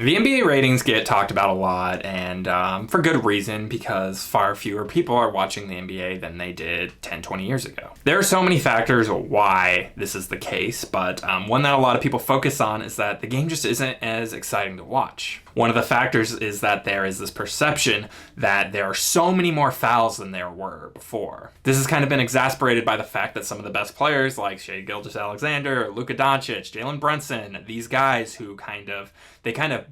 The NBA ratings get talked about a lot, and for good reason, because far fewer people are watching the NBA than they did 10, 20 years ago. There are so many factors why this is the case, but one that a lot of people focus on is that the game just isn't as exciting to watch. One of the factors is that there is this perception that there are so many more fouls than there were before. This has kind of been exasperated by the fact that some of the best players like Shai Gilgeous-Alexander, Luka Doncic, Jalen Brunson, these guys who kind of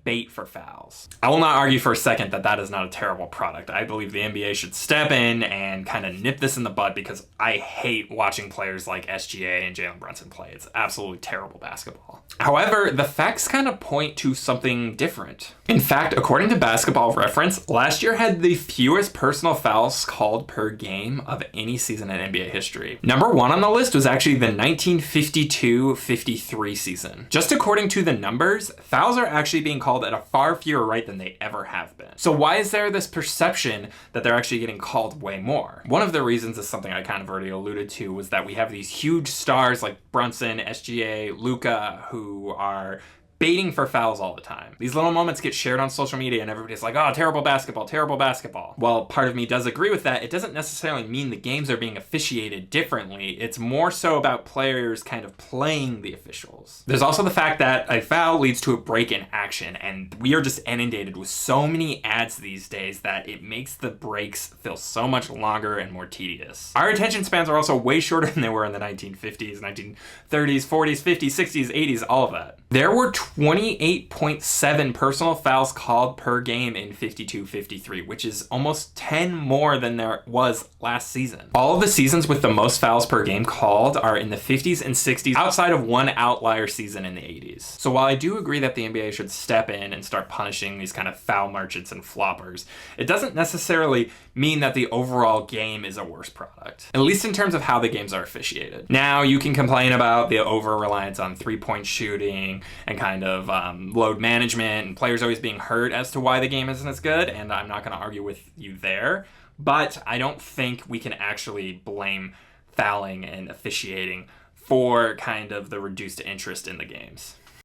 bait for fouls. I will not argue for a second that that is not a terrible product. I believe the NBA should step in and kind of nip this in the bud because I hate watching players like SGA and Jalen Brunson play. It's absolutely terrible basketball. However, the facts kind of point to something different. In fact, according to Basketball Reference, last year had the fewest personal fouls called per game of any season in NBA history. Number one on the list was actually the 1952-53 season. Just according to the numbers, fouls are actually being called at a far fewer rate than they ever have been. So why is there this perception that they're actually getting called way more? One of the reasons is something I kind of already alluded to, was that we have these huge stars like Brunson, SGA, Luka, who are baiting for fouls all the time. These little moments get shared on social media and everybody's like, oh, terrible basketball, terrible basketball. While part of me does agree with that, it doesn't necessarily mean the games are being officiated differently. It's more so about players kind of playing the officials. There's also the fact that a foul leads to a break in action, and we are just inundated with so many ads these days that it makes the breaks feel so much longer and more tedious. Our attention spans are also way shorter than they were in the 1950s, 1930s, 40s, 50s, 60s, 80s, all of that. There were 28.7 personal fouls called per game in 52-53, which is almost 10 more than there was last season. All of the seasons with the most fouls per game called are in the 50s and 60s, outside of one outlier season in the 80s. So while I do agree that the NBA should step in and start punishing these kind of foul merchants and floppers, it doesn't necessarily mean that the overall game is a worse product, at least in terms of how the games are officiated. Now, you can complain about the over-reliance on three-point shooting and kind of load management and players always being hurt as to why the game isn't as good, and I'm not going to argue with you there, but I don't think we can actually blame fouling and officiating for kind of the reduced interest in the games.